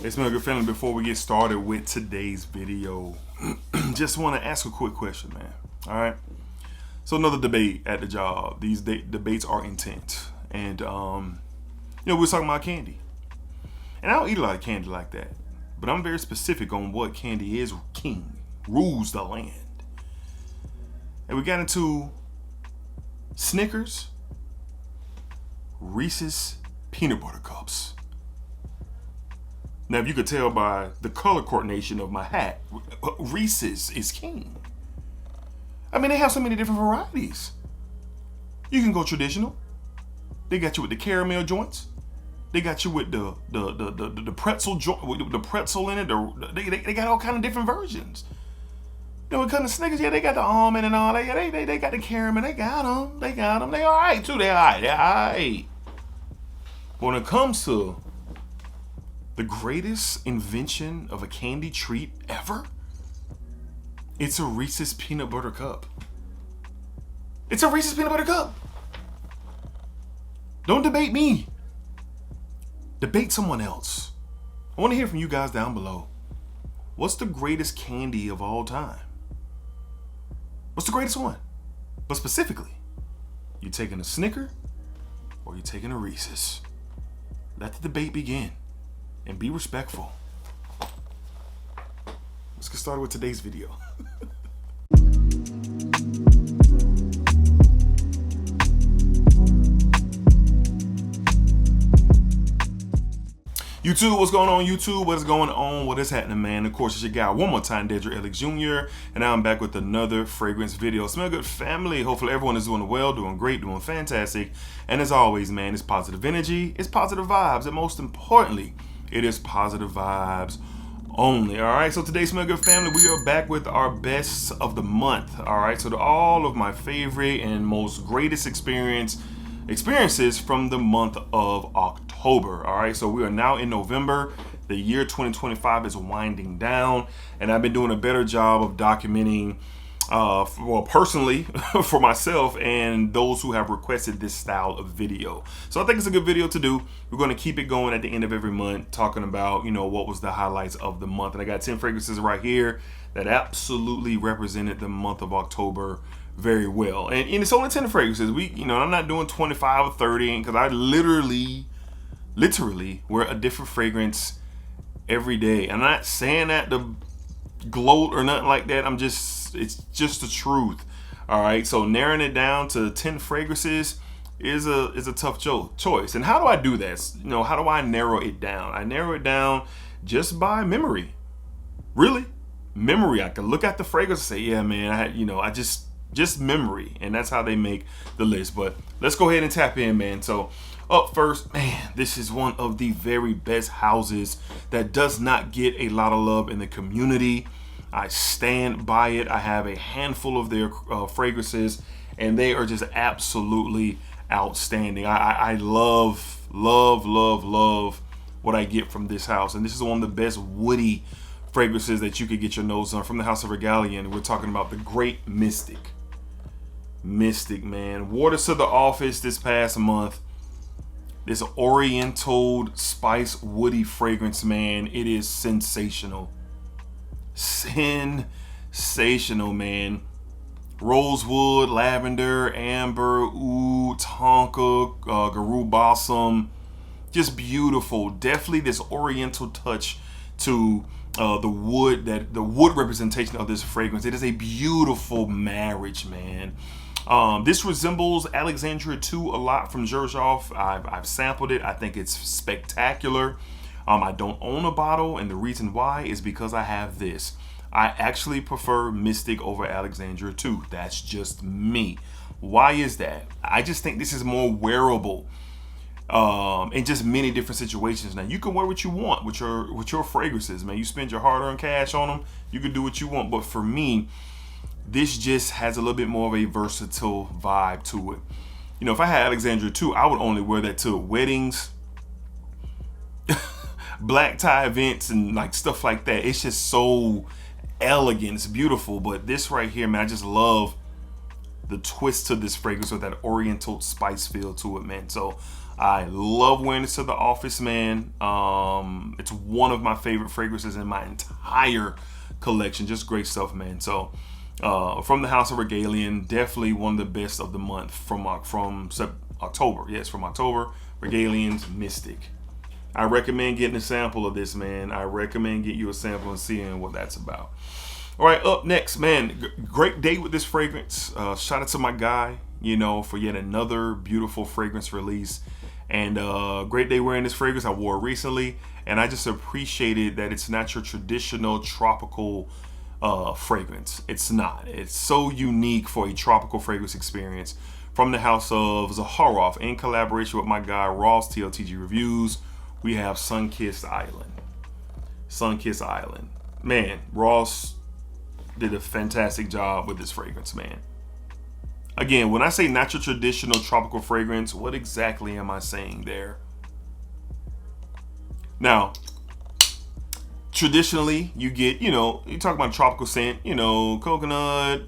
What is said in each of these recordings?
It's been a good feeling. Before we get started with today's video, just want to ask a quick question, man. All right. So another debate at the job. These debates are intense, and we were talking about candy, and I don't eat a lot of candy like that, but I'm very specific on what candy is king, rules the land, and we got into Snickers, Reese's peanut butter cups. Now, if you could tell by the color coordination of my hat, Reese's is king. I mean, they have so many different varieties. You can go traditional. They got you with the caramel joints. They got you with the pretzel joint, with the pretzel in it. They got all kind of different versions. You know, when it comes to Snickers, yeah, they got the almond and all. They got the caramel. They got them. They all right too. They all right. When it comes to the greatest invention of a candy treat ever, it's a Reese's peanut butter cup. It's a Reese's peanut butter cup. Don't debate me. Debate someone else. I want to hear from you guys down below. What's the greatest candy of all time? What's the greatest one? But specifically, you taking a Snicker or you taking a Reese's? Let the debate begin. And be respectful. Let's get started with today's video. YouTube, what's going on YouTube? What is going on? What is happening, man? Of course, it's your guy one more time, DEDRICKHICKSJR, and now I'm back with another fragrance video. Smell good, family. Hopefully everyone is doing well, doing great, doing fantastic. And as always, man, it's positive energy, it's positive vibes, and most importantly, it is positive vibes only. All right, so today, Smell Good family, we are back with our best of the month. All right, so all of my favorite and most greatest experiences from the month of October. All right, so we are now in November. The year 2025 is winding down, and I've been doing a better job of documenting personally for myself and those who have requested this style of video. So I think it's a good video to do. We're going to keep it going at the end of every month, talking about, what was the highlights of the month. And I got 10 fragrances right here that absolutely represented the month of October very well. And it's only 10 fragrances. I'm not doing 25 or 30 because I literally wear a different fragrance every day. I'm not saying that to gloat or nothing like that. It's just the truth. All right, so narrowing it down to 10 fragrances is a tough choice. And how do I do that? How do I narrow it down? I narrow it down just by memory. Really, memory. I can look at the fragrance and say, yeah, man, I just memory, and that's how they make the list. But let's go ahead and tap in, man. So up first, man, this is one of the very best houses that does not get a lot of love in the community. I stand by it. I have a handful of their fragrances, and they are just absolutely outstanding. I love what I get from this house, and this is one of the best woody fragrances that you could get your nose on from the house of Regalien. We're talking about the Great Mystic, man. Wore this to the office this past month. This oriental spice woody fragrance, man, it is sensational, man. Rosewood, lavender, amber, oud, tonka, garou balsam, just beautiful. Definitely this oriental touch to the wood representation of this fragrance. It is a beautiful marriage, man. This resembles Alexandria 2 a lot from ZAHAROFF. I've sampled it. I think it's spectacular. I don't own a bottle, and the reason why is because I have this. I actually prefer Mystic over Alexandria 2. That's just me. Why is that? I just think this is more wearable in just many different situations. Now, you can wear what you want with your fragrances, man. You spend your hard-earned cash on them, you can do what you want. But for me, this just has a little bit more of a versatile vibe to it. If I had Alexandria 2, I would only wear that to weddings, black tie events, and like stuff like that. It's just so elegant, it's beautiful. But this right here, man, I just love the twist to this fragrance with that oriental spice feel to it, man. So I love wearing this to the office, man. It's one of my favorite fragrances in my entire collection. Just great stuff, man. So from the House of Regalien, definitely one of the best of the month from October. Yes, from October. Regalien's Mystic. I recommend getting a sample of this, man. I recommend getting you a sample and seeing what that's about. All right, up next, man. Great day with this fragrance. Shout out to my guy, for yet another beautiful fragrance release. And great day wearing this fragrance. I wore it recently, and I just appreciated that it's not your traditional tropical fragrance. It's not. It's so unique for a tropical fragrance experience. From the house of Zaharov, in collaboration with my guy Ross, TLTG Reviews, we have Sun-Kissed Island. Sun-Kissed Island. Man, Ross did a fantastic job with this fragrance, man. Again, when I say not your traditional tropical fragrance, what exactly am I saying there? Now, traditionally, you get, you talk about tropical scent, coconut,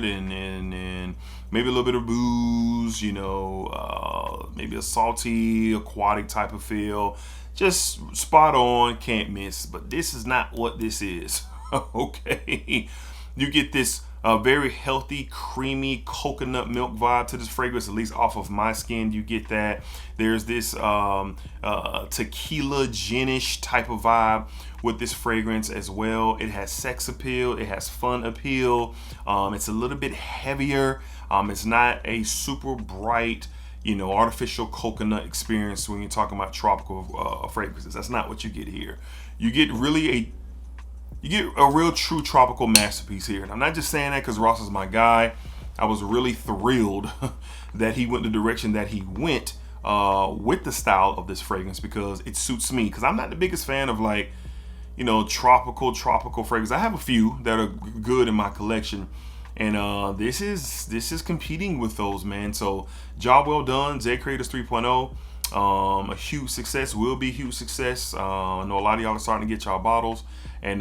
and maybe a little bit of booze, maybe a salty, aquatic type of feel. Just spot on, can't miss. But this is not what this is. Okay. You get this very healthy, creamy coconut milk vibe to this fragrance, at least off of my skin. You get that. There's this tequila ginish type of vibe with this fragrance as well. It has sex appeal. It has fun appeal. It's a little bit heavier. It's not a super bright, artificial coconut experience when you're talking about tropical fragrances. That's not what you get here. You get a real true tropical masterpiece here. And I'm not just saying that because Ross is my guy. I was really thrilled that he went the direction that he went with the style of this fragrance, because it suits me. Because I'm not the biggest fan of tropical fragrance. I have a few that are good in my collection, and this is competing with those, man. So job well done, Z Creators 3.0. A huge success, will be a huge success. I know a lot of y'all are starting to get y'all bottles, and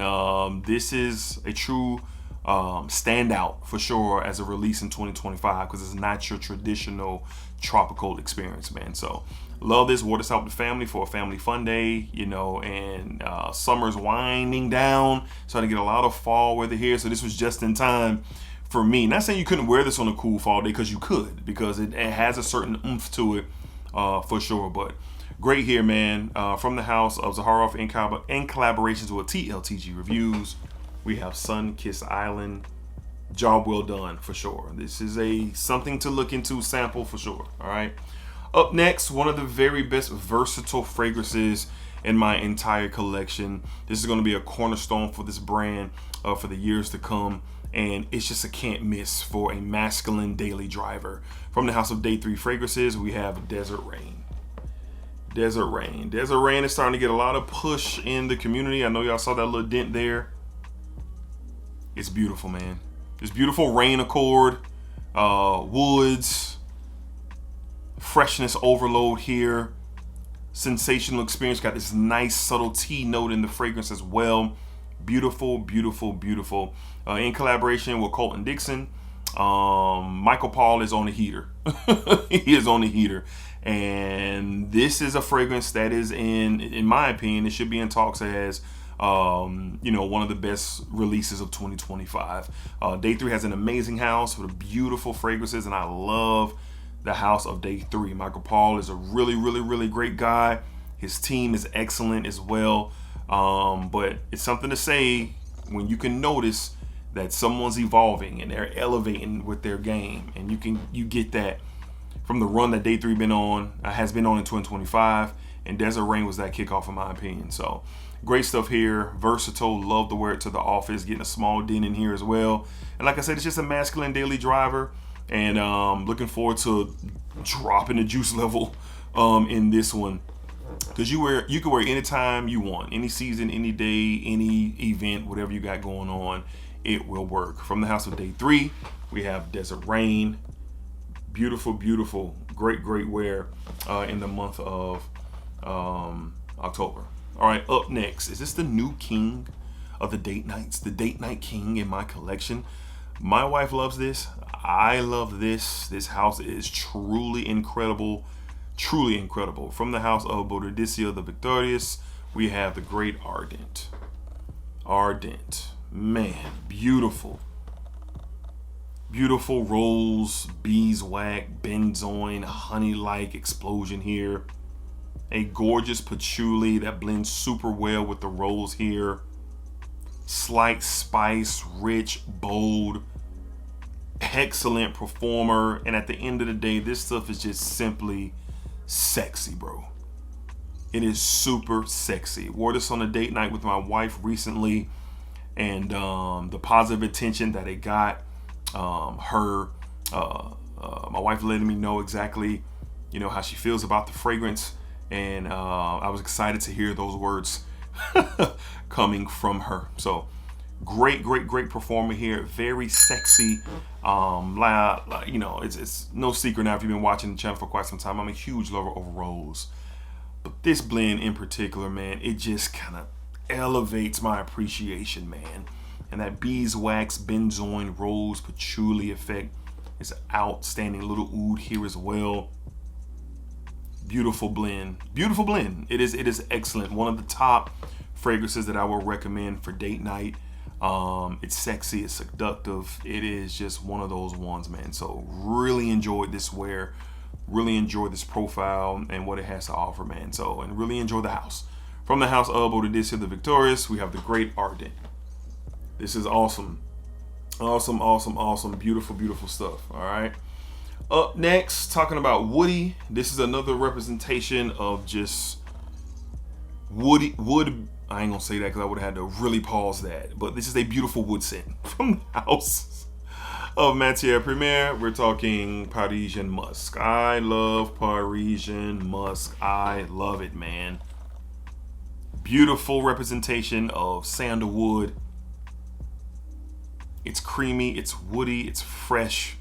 this is a true standout for sure as a release in 2025, because it's not your traditional tropical experience, man. So love this. Wore this out with the family for a family fun day, and summer's winding down, starting to get a lot of fall weather here, so this was just in time for me. Not saying you couldn't wear this on a cool fall day, because you could, because it has a certain oomph to it. For sure, but great here, man. From the house of Zaharov, in collaborations with TLTG Reviews, we have Sun-Kissed Island. Job well done for sure. This is something to look into, sample for sure. All right. Up next, one of the very best versatile fragrances in my entire collection. This is going to be a cornerstone for this brand for the years to come. And it's just a can't miss for a masculine daily driver. From the house of Day 3 Fragrances, we have Desert Rain. Desert Rain. Desert Rain is starting to get a lot of push in the community. I know y'all saw that little dent there. It's beautiful, man. This beautiful rain accord, woods, freshness overload here. Sensational experience. Got this nice subtle tea note in the fragrance as well. Beautiful, beautiful, beautiful. In collaboration with Colton Dixon, Michael Paul is on the heater. He is on the heater, and this is a fragrance that is in my opinion, it should be in talks as one of the best releases of 2025. Day 3 has an amazing house with beautiful fragrances, and I love the house of Day 3. Michael Paul is a really, really, really great guy. His team is excellent as well. But it's something to say when you can notice that someone's evolving and they're elevating with their game, and you get that from the run that Day 3 has been on in 2025, and Desert Rain was that kickoff in my opinion. So great stuff here, versatile, love to wear it to the office, getting a small dent in here as well. And like I said, it's just a masculine daily driver, and looking forward to dropping the juice level in this one. Because you can wear anytime you want, any season, any day, any event, whatever you got going on, it will work. From the house of Day 3, we have Desert Rain. Beautiful, beautiful, great, great wear in the month of October. All right, up next, is this the new king of the date nights, the date night king in my collection? My wife loves this. I love this. This house is truly incredible. Truly incredible. From the house of Boadicea the Victorious, we have the great Ardent. Ardent. Man, beautiful. Beautiful rose, beeswax, benzoin, honey-like explosion here. A gorgeous patchouli that blends super well with the rose here. Slight spice, rich, bold. Excellent performer. And at the end of the day, this stuff is just simply sexy, bro. It is super sexy. Wore this on a date night with my wife recently, and the positive attention that it got, my wife letting me know exactly, how she feels about the fragrance, and I was excited to hear those words coming from her. So great performer here. Very sexy. It's no secret now, if you've been watching the channel for quite some time, I'm a huge lover of rose. But this blend in particular, man, it just kind of elevates my appreciation, man. And that beeswax, benzoin, rose, patchouli effect is outstanding. Little oud here as well. Beautiful blend. Beautiful blend. It is excellent. One of the top fragrances that I would recommend for date night. It's sexy, it's seductive. It is just one of those ones, man. So really enjoyed this wear. Really enjoy this profile and what it has to offer, man. So, and really enjoy the house. From the house of Boadicea the Victorious, we have the great Ardent. This is awesome. Awesome. Beautiful stuff. All right. Up next, talking about woody. This is another representation of just wood. I ain't gonna say that because I would have had to really pause that. But this is a beautiful wood scent from the house of Matiere Premier. We're talking Parisian Musk. I love Parisian Musk. I love it, man. Beautiful representation of sandalwood. It's creamy, it's woody, it's fresh.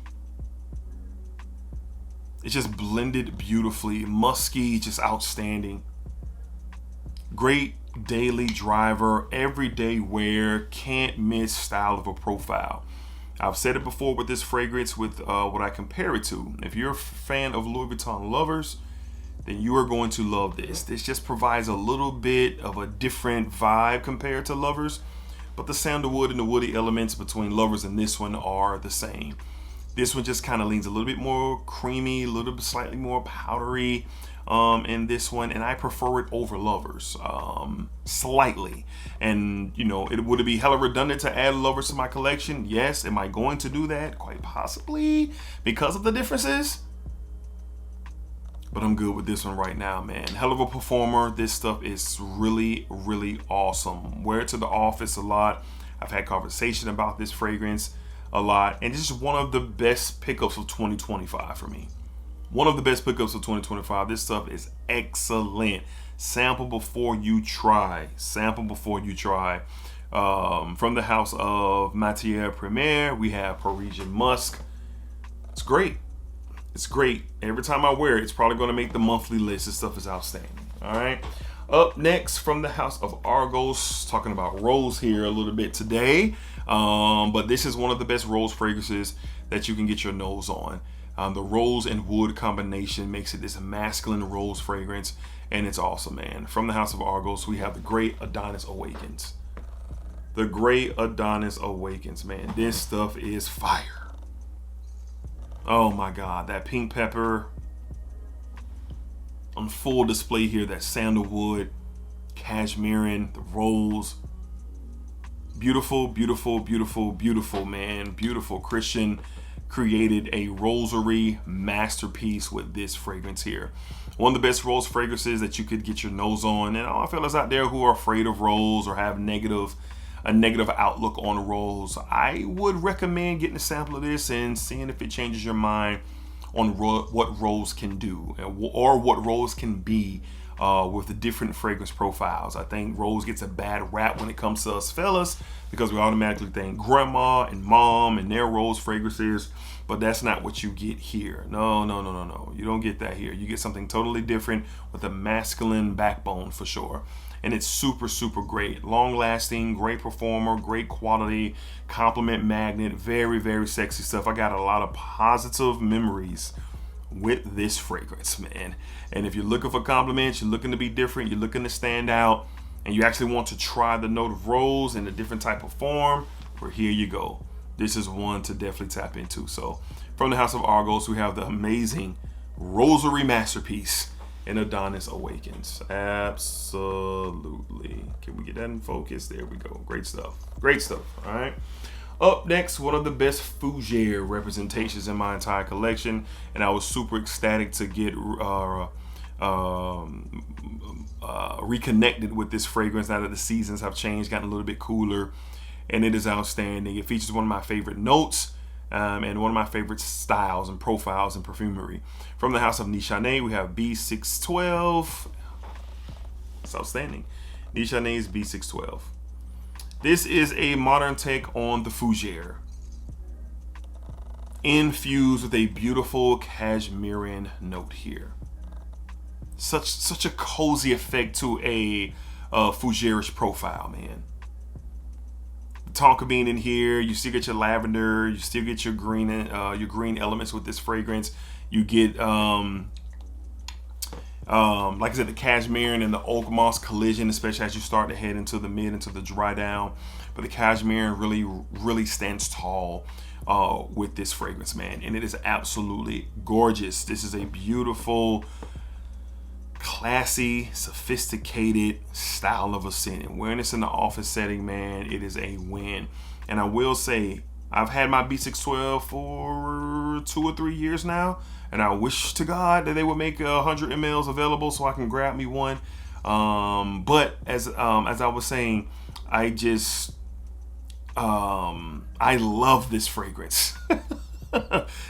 It's just blended beautifully. Musky, just outstanding. Great daily driver, everyday wear, can't miss style of a profile. I've said it before with this fragrance, with what I compare it to. If you're a fan of Louis Vuitton lovers, then you are going to love this. This just provides a little bit of a different vibe compared to lovers, but the sandalwood and the woody elements between lovers and this one are the same. This one just kind of leans a little bit more creamy, a little bit slightly more powdery in this one, and I prefer it over lovers slightly. And would it be hella redundant to add lovers to my collection? Yes. Am I going to do that? Quite possibly, because of the differences. But I'm good with this one right now, man. Hell of a performer. This stuff is really awesome. Wear it to the office a lot. I've had conversation about this fragrance a lot, and this is one of the best pickups of 2025 for me. One of the best pickups of 2025. This stuff is excellent. Sample before you try. Sample before you try. From the house of Matiere Premier, we have Parisian Musk. It's great. It's great. Every time I wear it, it's probably going to make the monthly list. This stuff is outstanding. All right. Up next, from the house of Argos, talking about rose here a little bit today. But this is one of the best rose fragrances that you can get your nose on. The rose and wood combination makes it this masculine rose fragrance, and it's awesome, man. From the house of Argos, we have the great Adonis Awakens. The great Adonis Awakens, man. This stuff is fire. Oh my God, that pink pepper on full display here. That sandalwood, cashmerean, the rose. Beautiful, man. Beautiful. Christian created a rosary masterpiece with this fragrance here. One of the best rose fragrances that you could get your nose on. And all fellas out there who are afraid of rose or have a negative outlook on rose, I would recommend getting a sample of this and seeing if it changes your mind on what rose can do, or what rose can be with the different fragrance profiles. I think rose gets a bad rap when it comes to us fellas, because we automatically think grandma and mom and their rose fragrances, but that's not what you get here. No. You don't get that here. You get something totally different with a masculine backbone for sure. And it's super great. Long lasting, great performer, great quality, compliment magnet, very sexy stuff. I got a lot of positive memories with this fragrance, man. And if you're looking for compliments, you're looking to be different, you're looking to stand out, and you actually want to try the note of rose in a different type of form, well, here you go. This is one to definitely tap into. So from the house of Argos, we have the amazing Rosary Masterpiece in Adonis Awakens. Absolutely. Can we get that in focus? There we go. Great stuff. Great stuff. All right. Up next, one of the best fougere representations in my entire collection, and I was super ecstatic to get reconnected with this fragrance now that the seasons have changed, gotten a little bit cooler, and it is outstanding. It features one of my favorite notes and one of my favorite styles and profiles in perfumery. From the house of Nishane, we have B-612. It's outstanding. Nishane's B-612. This is a modern take on the fougere, infused with a beautiful cashmerean note here. Such a cozy effect to a fougere-ish profile, man. The tonka bean in here, you still get your lavender, you still get your green elements with this fragrance. You get like I said, the cashmere and the oak moss collision, especially as you start to head into the dry down. But the cashmere really stands tall with this fragrance, man, and it is absolutely gorgeous. This is a beautiful, classy, sophisticated style of a scent, and wearing this in the office setting, man, it is a win. And I will say, I've had my B-612 for 2 or 3 years now, and I wish to God that they would make 100 mLs available so I can grab me one. But as I was saying, I love this fragrance.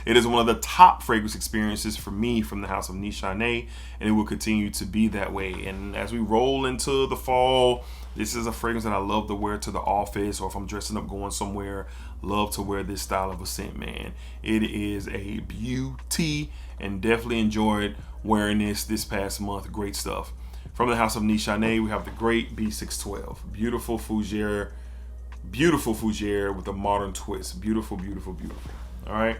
It is one of the top fragrance experiences for me from the house of Nishane, and it will continue to be that way. And as we roll into the fall, this is a fragrance that I love to wear to the office, or if I'm dressing up going somewhere, love to wear this style of a scent, man. It is a beauty, and definitely enjoyed wearing this past month. Great stuff. From the house of Nishane, we have the great B-612. Beautiful fougere with a modern twist. Beautiful, beautiful, beautiful. All right.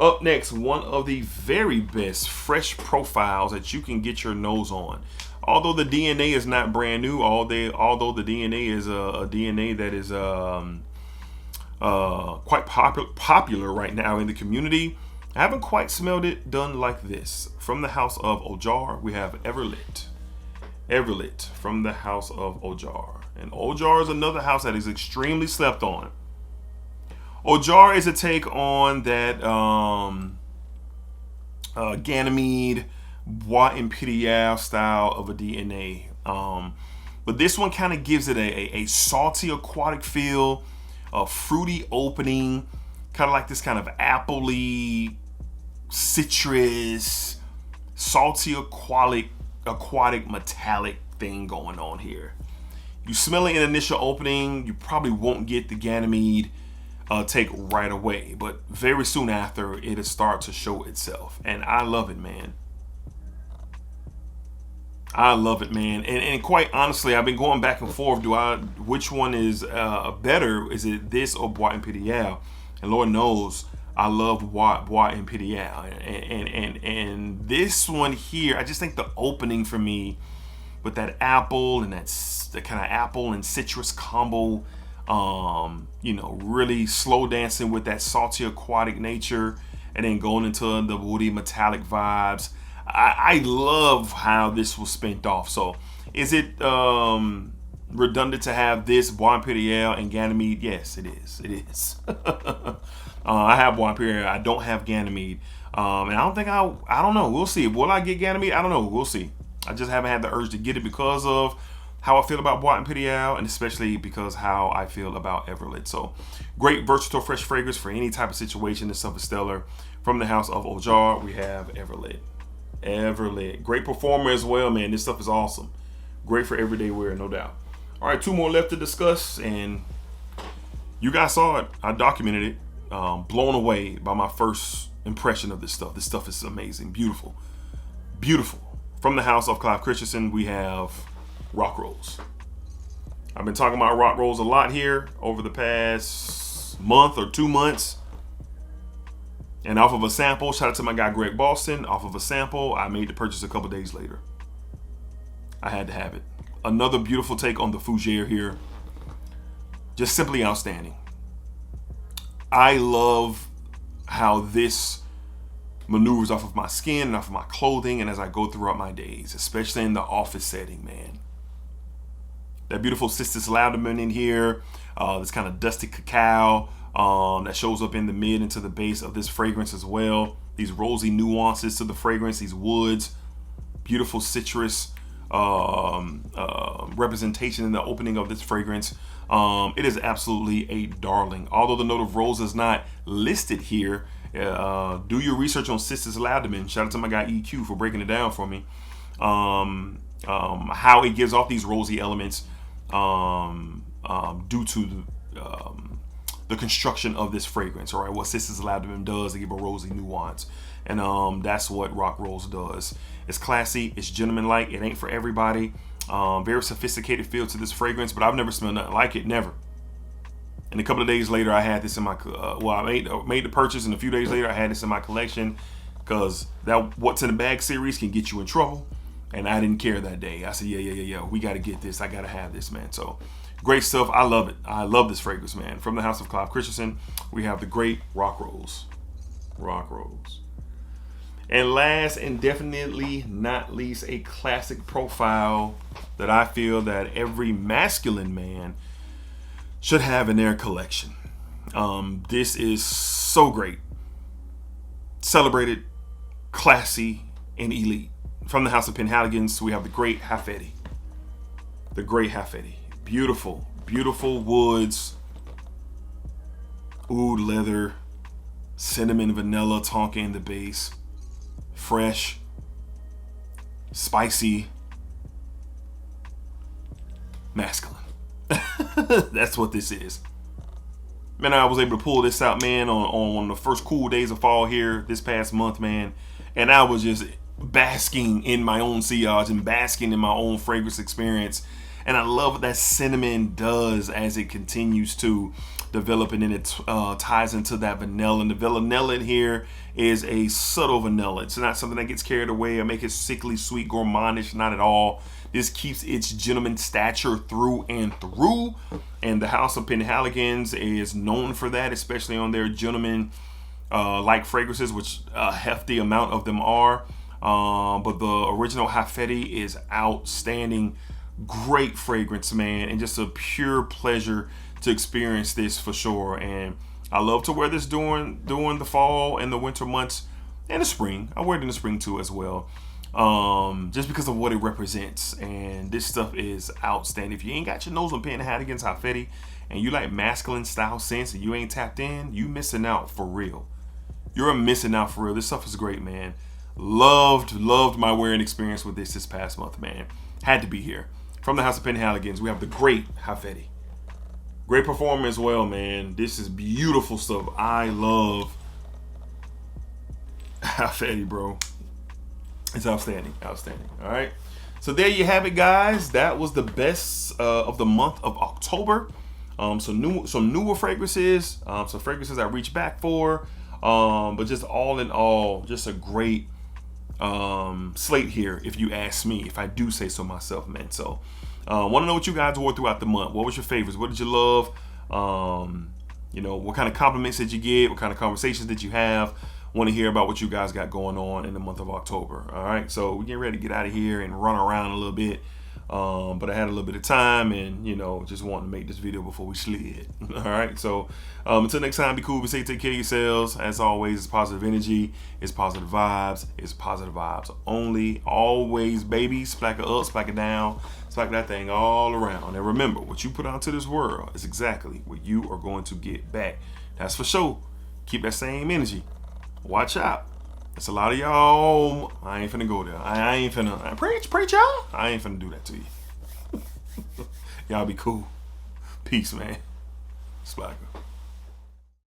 Up next, one of the very best fresh profiles that you can get your nose on. Although the DNA is not brand new, although the DNA is a DNA that is quite popular right now in the community, I haven't quite smelled it done like this. From the house of Ojar, we have Everlit. Everlit from the house of Ojar. And Ojar is another house that is extremely slept on. Ojar is a take on that Ganymede, Bois Imperial style of a DNA. But this one kind of gives it a salty aquatic feel, a fruity opening, kind of like this kind of appley, citrus, salty aquatic metallic thing going on here. You smell it in initial opening, you probably won't get the Ganymede take right away, but very soon after it'll start to show itself, and I love it, man. I love it, man. And quite honestly, I've been going back and forth. Which one is better? Is it this or Bois Imperial? And Lord knows I love Bois Imperial. And this one here, I just think the opening for me with that apple and the kind of apple and citrus combo, really slow dancing with that salty aquatic nature, and then going into the woody metallic vibes. I love how this was spent off. So is it redundant to have this Bois Imperial and Ganymede? Yes, it is. It is. I have Bois Imperial. I don't have Ganymede. And I don't know. We'll see. Will I get Ganymede? I don't know. We'll see. I just haven't had the urge to get it because of how I feel about Bois Imperial, and especially because how I feel about Everlit. So great, versatile, fresh fragrance for any type of situation. This stuff is stellar. From the house of Ojar, we have Everlit. Everlit, great performer as well, man. This stuff is awesome. Great for everyday wear, no doubt. All right, 2 more left to discuss, and you guys saw it. I documented it. Blown away by my first impression of this stuff. This stuff is amazing, beautiful, beautiful. From the house of Clive Christensen, we have Rock Rose. I've been talking about Rock Rose a lot here over the past month or 2 months. And off of a sample, shout out to my guy Greg Boston, off of a sample, I made the purchase a couple days later. I had to have it. Another beautiful take on the fougere here. Just simply outstanding. I love how this maneuvers off of my skin and off of my clothing and as I go throughout my days, especially in the office setting, man. That beautiful cistus laudamine in here, this kind of dusty cacao that shows up in the mid and to the base of this fragrance as well. These rosy nuances to the fragrance, these woods, beautiful citrus representation in the opening of this fragrance. It is absolutely a darling. Although the note of rose is not listed here, do your research on cistus laudamine. Shout out to my guy EQ for breaking it down for me. How it gives off these rosy elements due to the construction of this fragrance. All right, what cistus laudamine does, they give a rosy nuance, and that's what rock rose does. It's classy, it's gentleman-like. It ain't for everybody. Very sophisticated feel to this fragrance, but I've never smelled nothing like it, never. And a couple of days later, I had this in my I made the purchase, and a few days later, I had this in my collection because that What's in the Bag series can get you in trouble, and I didn't care that day. I said, yeah, we got to get this. I got to have this, man. So great stuff. I love it. I love this fragrance, man. From the house of Clive Christensen, we have the great Rock Rose. Rock Rose. And last and definitely not least, a classic profile that I feel that every masculine man should have in their collection. This is so great. Celebrated, classy, and elite. From the house of Penhaligons, we have the great Hetti. The great Hetti. Beautiful, beautiful woods, oud leather, cinnamon, vanilla, tonka in the base. Fresh, spicy, masculine. That's what this is. Man, I was able to pull this out, man, on one of the first cool days of fall here this past month, man. And I was just basking in my own sillage and basking in my own fragrance experience. And I love what that cinnamon does as it continues to develop, and then it ties into that vanilla. And the vanilla in here is a subtle vanilla. It's not something that gets carried away or make it sickly sweet, gourmandish, not at all. This keeps its gentleman stature through and through. And the house of Penhaligons is known for that, especially on their gentleman like fragrances, which a hefty amount of them are. But the original Hetti is outstanding. Great fragrance, man, and just a pure pleasure to experience this for sure. And I love to wear this during the fall and the winter months and the spring. I wear it in the spring too as well, just because of what it represents. And this stuff is outstanding. If you ain't got your nose on Penhaligons Hetti and you like masculine style scents and you ain't tapped in, you missing out for real. You're missing out for real. This stuff is great, man. Loved my wearing experience with this past month, man. Had to be here. From the house of Penhaligons, we have the great Hetti. Great performer as well, man. This is beautiful stuff. I love Hetti, bro. It's outstanding, outstanding. All right. So there you have it, guys. That was the best of the month of October. Some newer fragrances, some fragrances I reached back for, but just all in all, just a great slate here, if you ask me, if I do say so myself, man. So want to know what you guys wore throughout the month. What was your favorites? What did you love? You know, what kind of compliments did you get? What kind of conversations did you have? Want to hear about what you guys got going on in the month of October. All right, so we're getting ready to get out of here and run around a little bit. But I had a little bit of time, and you know, just wanted to make this video before we slid. All right, so until next time, be cool, be safe, take care of yourselves. As always, it's positive energy, it's positive vibes only. Always, baby, splack it up, splack it down, splack that thing all around. And remember, what you put out to this world is exactly what you are going to get back. That's for sure. Keep that same energy. Watch out. It's a lot of y'all. I ain't finna go there. I ain't finna preach y'all. I ain't finna do that to you. Y'all be cool. Peace, man. Splacker.